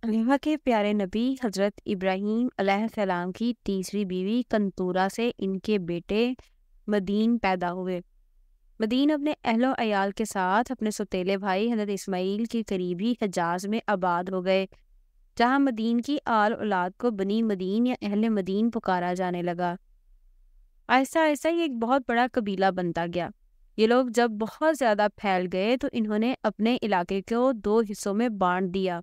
اللہ کے پیارے نبی حضرت ابراہیم علیہ السلام کی تیسری بیوی کنتورہ سے ان کے بیٹے مدین پیدا ہوئے۔ مدین اپنے اہل و عیال کے ساتھ اپنے سوتیلے بھائی حضرت اسماعیل کے قریبی حجاز میں آباد ہو گئے، جہاں مدین کی آل اولاد کو بنی مدین یا اہل مدین پکارا جانے لگا۔ آہستہ آہستہ یہ ایک بہت بڑا قبیلہ بنتا گیا۔ یہ لوگ جب بہت زیادہ پھیل گئے تو انہوں نے اپنے علاقے کو 2 حصوں میں بانٹ دیا۔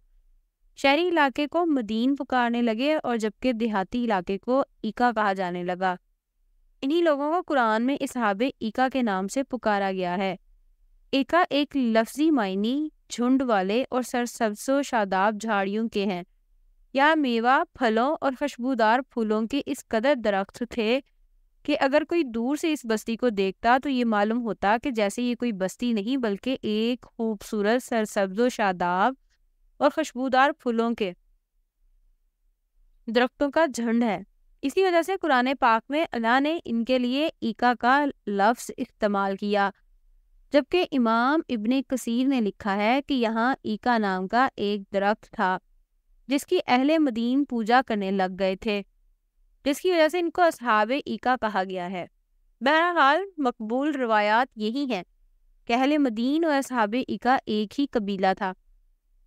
شہری علاقے کو مدین پکارنے لگے اور جبکہ دیہاتی علاقے کو ایکا کہا جانے لگا۔ انہی لوگوں کو قرآن میں اصحاب ایکا کے نام سے پکارا گیا ہے۔ ایکا ایک لفظی معنی جھنڈ والے اور سرسبز و شاداب جھاڑیوں کے ہیں۔ یا میوہ پھلوں اور خوشبودار پھولوں کے اس قدر درخت تھے کہ اگر کوئی دور سے اس بستی کو دیکھتا تو یہ معلوم ہوتا کہ جیسے یہ کوئی بستی نہیں بلکہ ایک خوبصورت سرسبز و شاداب اور خوشبودار پھولوں کے درختوں کا جھنڈ ہے۔ اسی وجہ سے قرآن پاک میں اللہ نے ان کے لیے ایکا کا لفظ استعمال کیا، جبکہ امام ابن کثیر نے لکھا ہے کہ یہاں ایکا نام کا ایک درخت تھا جس کی اہل مدین پوجا کرنے لگ گئے تھے، جس کی وجہ سے ان کو اصحاب ایکا کہا گیا ہے۔ بہرحال مقبول روایات یہی ہیں کہ اہل مدین اور اصحاب ایکا ایک ہی قبیلہ تھا،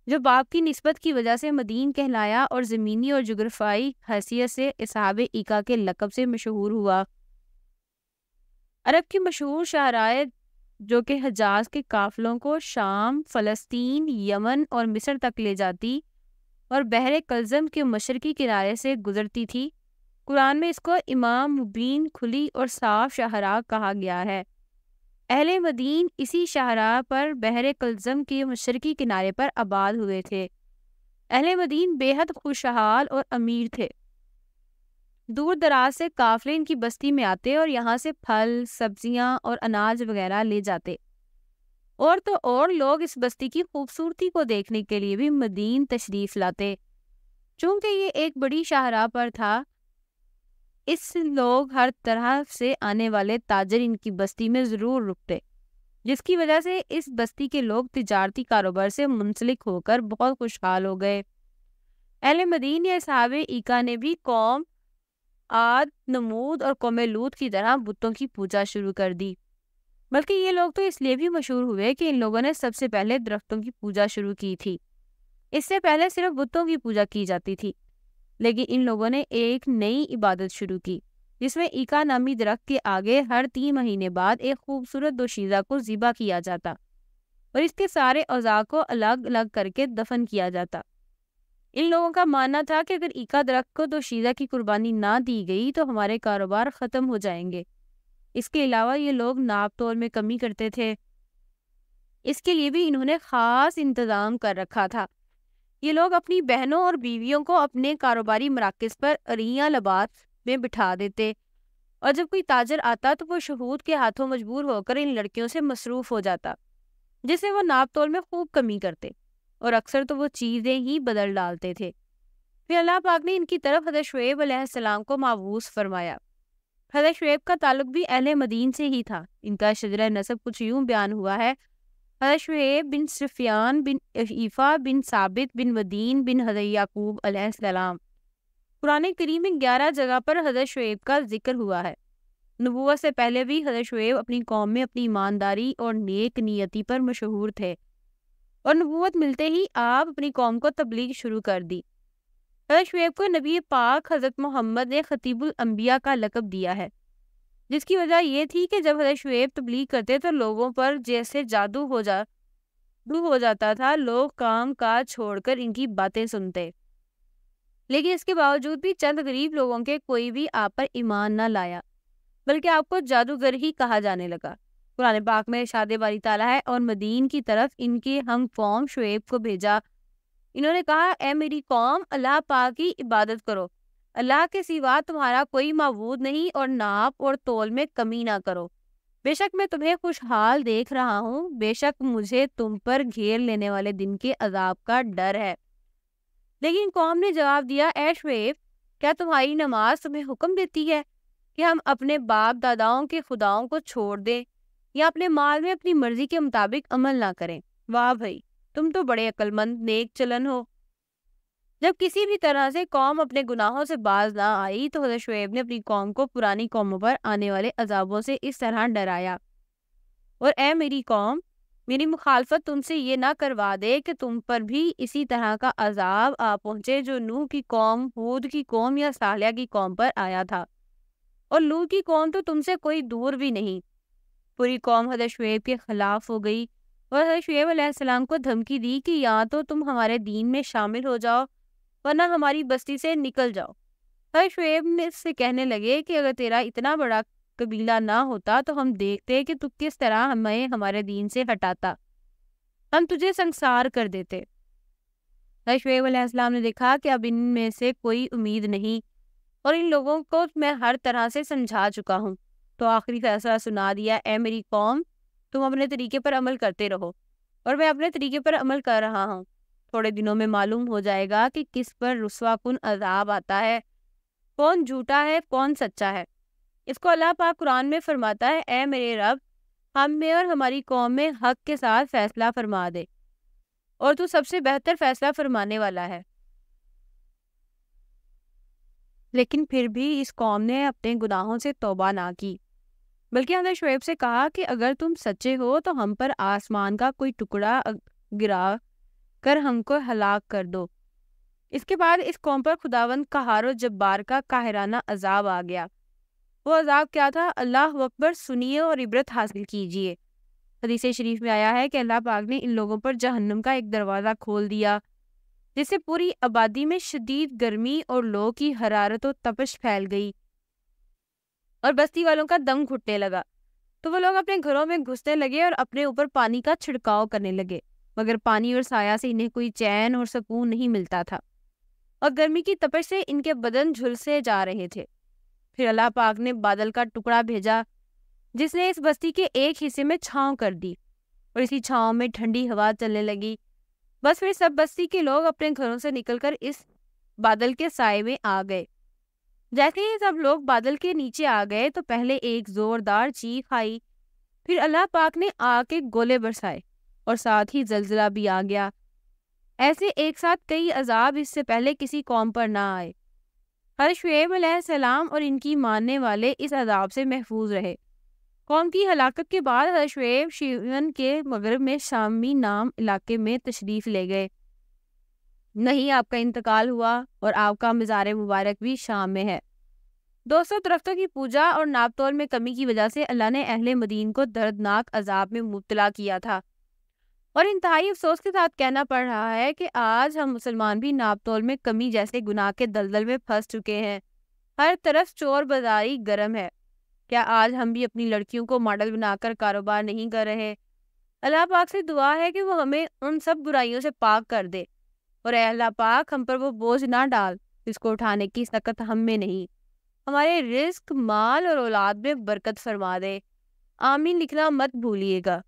جو باپ کی نسبت کی وجہ سے مدین کہلایا اور زمینی اور جغرافیائی حیثیت سے اصحاب ایکا کے لقب سے مشہور ہوا۔ عرب کی مشہور شاہراہ جو کہ حجاز کے قافلوں کو شام، فلسطین، یمن اور مصر تک لے جاتی اور بحر کلزم کے مشرقی کنارے سے گزرتی تھی، قرآن میں اس کو امام مبین، کھلی اور صاف شاہراہ کہا گیا ہے۔ اہل مدین اسی شاہراہ پر بحر کلزم کے مشرقی کنارے پر آباد ہوئے تھے۔ اہل مدین بے حد خوشحال اور امیر تھے۔ دور دراز سے قافلے ان کی بستی میں آتے اور یہاں سے پھل، سبزیاں اور اناج وغیرہ لے جاتے، اور تو اور لوگ اس بستی کی خوبصورتی کو دیکھنے کے لیے بھی مدین تشریف لاتے۔ چونکہ یہ ایک بڑی شاہراہ پر تھا، اس لوگ ہر طرح سے آنے والے تاجر ان کی بستی میں ضرور رکتے، جس کی وجہ سے اس بستی کے لوگ تجارتی کاروبار سے منسلک ہو کر بہت خوشحال ہو گئے۔ اہل مدین یا اصحاب ایکا نے بھی قوم عاد، نمود اور قوم لوط کی طرح بتوں کی پوجا شروع کر دی، بلکہ یہ لوگ تو اس لیے بھی مشہور ہوئے کہ ان لوگوں نے سب سے پہلے درختوں کی پوجا شروع کی تھی۔ اس سے پہلے صرف بتوں کی پوجا کی جاتی تھی، لیکن ان لوگوں نے ایک نئی عبادت شروع کی جس میں ایکا نامی درخت کے آگے ہر 3 مہینے بعد ایک خوبصورت دوشیزہ کو ذبح کیا جاتا اور اس کے سارے اعضاء کو الگ الگ کر کے دفن کیا جاتا۔ ان لوگوں کا ماننا تھا کہ اگر ایکا درخت کو دوشیزہ کی قربانی نہ دی گئی تو ہمارے کاروبار ختم ہو جائیں گے۔ اس کے علاوہ یہ لوگ ناپ تول میں کمی کرتے تھے، اس کے لیے بھی انہوں نے خاص انتظام کر رکھا تھا۔ یہ لوگ اپنی بہنوں اور بیویوں کو اپنے کاروباری مراکز پر اریاں لباس میں بٹھا دیتے، اور جب کوئی تاجر آتا تو وہ شہود کے ہاتھوں مجبور ہو کر ان لڑکیوں سے مصروف ہو جاتا، جس سے وہ ناپ تول میں خوب کمی کرتے، اور اکثر تو وہ چیزیں ہی بدل ڈالتے تھے۔ پھر اللہ پاک نے ان کی طرف حضرت شعیب علیہ السلام کو مبعوث فرمایا۔ حضرت شعیب کا تعلق بھی اہل مدین سے ہی تھا۔ ان کا شجرہ نسب کچھ یوں بیان ہوا ہے: حضرت شعیب بن سفیان بن عیفہ بن ثابت بن مدین بن حضرت یعقوب علیہ السلام۔ قرآن کریم میں 11 جگہ پر حضرت شعیب کا ذکر ہوا ہے۔ نبوت سے پہلے بھی حضرت شعیب اپنی قوم میں اپنی ایمانداری اور نیک نیتی پر مشہور تھے، اور نبوت ملتے ہی آپ اپنی قوم کو تبلیغ شروع کر دی۔ حضرت شعیب کو نبی پاک حضرت محمد نے خطیب الانبیاء کا لقب دیا ہے، جس کی وجہ یہ تھی کہ جب حضرت شعیب تبلیغ کرتے تو لوگوں پر جیسے جادو ہو جاتا تھا، لوگ کام کاج چھوڑ کر ان کی باتیں سنتے۔ لیکن اس کے باوجود بھی چند غریب لوگوں کے کوئی بھی آپ پر ایمان نہ لایا، بلکہ آپ کو جادوگر ہی کہا جانے لگا۔ قرآن پاک میں ارشاد باری تعالیٰ ہے: اور مدین کی طرف ان کے ہم قوم شعیب کو بھیجا، انہوں نے کہا اے میری قوم، اللہ پاک کی عبادت کرو، اللہ کے سوا تمہارا کوئی معبود نہیں، اور ناپ اور تول میں کمی نہ کرو، بے شک میں تمہیں خوشحال دیکھ رہا ہوں، بے شک مجھے تم پر گھیر لینے والے دن کے عذاب کا ڈر ہے۔ لیکن قوم نے جواب دیا: اے شعیب، کیا تمہاری نماز تمہیں حکم دیتی ہے کہ ہم اپنے باپ داداؤں کے خداؤں کو چھوڑ دیں یا اپنے مال میں اپنی مرضی کے مطابق عمل نہ کریں؟ واہ بھائی، تم تو بڑے عقل مند نیک چلن ہو۔ جب کسی بھی طرح سے قوم اپنے گناہوں سے باز نہ آئی تو حضرت شعیب نے اپنی قوم کو پرانی قوموں پر آنے والے عذابوں سے اس طرح ڈرایا، اور اے میری قوم، میری مخالفت تم سے یہ نہ کروا دے کہ تم پر بھی اسی طرح کا عذاب آ پہنچے جو نوح کی قوم، ہود کی قوم یا صالح کی قوم پر آیا تھا۔ اور لوط کی قوم تو تم سے کوئی دور بھی نہیں۔ پوری قوم حضرت شعیب کے خلاف ہو گئی اور حضرت شعیب علیہ السلام کو دھمکی دی کہ یا تو تم ہمارے دین میں شامل ہو جاؤ ورنہ ہماری بستی سے نکل جاؤ۔ حضرت شعیب نے اس سے کہنے لگے کہ اگر تیرا اتنا بڑا قبیلہ نہ ہوتا تو ہم دیکھتے کہ تو کس طرح ہمیں ہمارے دین سے ہٹاتا، ہم تجھے سنسار کر دیتے۔ حضرت شعیب علیہ السلام نے دیکھا کہ اب ان میں سے کوئی امید نہیں اور ان لوگوں کو میں ہر طرح سے سمجھا چکا ہوں، تو آخری فیصلہ سنا دیا، اے میری قوم، تم اپنے طریقے پر عمل کرتے رہو اور میں اپنے طریقے پر عمل کر رہا ہوں۔ تھوڑے دنوں میں معلوم ہو جائے گا کہ کس پر رسوا کن عذاب آتا ہے، کون جھوٹا ہے کون سچا ہے۔ اس کو اللہ پاک قرآن میں فرماتا ہے، اے میرے رب، ہم میں اور ہماری قوم میں حق کے ساتھ فیصلہ فرما دے، اور تو سب سے بہتر فیصلہ فرمانے والا ہے۔ لیکن پھر بھی اس قوم نے اپنے گناہوں سے توبہ نہ کی، بلکہ حضرت شعیب سے کہا کہ اگر تم سچے ہو تو ہم پر آسمان کا کوئی ٹکڑا گرا کر ہم کو ہلاک کر دو۔ اس کے بعد اس قوم پر خداوند قہار و جبار کا قاہرانہ عذاب آ گیا۔ وہ عذاب کیا تھا؟ اللہ اکبر، سنیے اور عبرت حاصل کیجیے۔ حدیث شریف میں آیا ہے کہ اللہ پاک نے ان لوگوں پر جہنم کا ایک دروازہ کھول دیا جس سے پوری آبادی میں شدید گرمی اور لو کی حرارت و تپش پھیل گئی اور بستی والوں کا دم گھٹنے لگا، تو وہ لوگ اپنے گھروں میں گھسنے لگے اور اپنے اوپر پانی کا چھڑکاؤ کرنے لگے، مگر پانی اور سایہ سے انہیں کوئی چین اور سکون نہیں ملتا تھا اور گرمی کی تپش سے ان کے بدن جھلسے جا رہے تھے۔ پھر اللہ پاک نے بادل کا ٹکڑا بھیجا جس نے اس بستی کے ایک حصے میں چھاؤں کر دی اور اسی چھاؤں میں ٹھنڈی ہوا چلنے لگی۔ بس پھر سب بستی کے لوگ اپنے گھروں سے نکل کر اس بادل کے سائے میں آ گئے۔ جیسے ہی سب لوگ بادل کے نیچے آ گئے تو پہلے ایک زوردار چیخ آئی، پھر اللہ پاک نے آگ کے گولے برسائے اور ساتھ ہی زلزلہ بھی آ گیا۔ ایسے ایک ساتھ کئی عذاب اس سے پہلے کسی قوم پر نہ آئے۔ حضرت شعیب علیہ السلام اور ان کی ماننے والے اس عذاب سے محفوظ رہے۔ قوم کی ہلاکت کے بعد حضرت شعیب شیون کے مغرب میں شامی نام علاقے میں تشریف لے گئے۔ نہیں آپ کا انتقال ہوا اور آپ کا مزار مبارک بھی شام میں ہے۔ 200 درختوں کی پوجا اور ناپ تول میں کمی کی وجہ سے اللہ نے اہل مدین کو دردناک عذاب میں مبتلا کیا تھا، اور انتہائی افسوس کے ساتھ کہنا پڑ رہا ہے کہ آج ہم مسلمان بھی ناپ تول میں کمی جیسے گناہ کے دلدل میں پھنس چکے ہیں۔ ہر طرف چور بازاری گرم ہے۔ کیا آج ہم بھی اپنی لڑکیوں کو ماڈل بنا کر کاروبار نہیں کر رہے؟ اللہ پاک سے دعا ہے کہ وہ ہمیں ان سب برائیوں سے پاک کر دے، اور اے اللہ پاک، ہم پر وہ بوجھ نہ ڈال جس کو اٹھانے کی طاقت ہم میں نہیں۔ ہمارے رزق، مال اور اولاد میں برکت فرما دے۔ آمین لکھنا مت بھولیے گا۔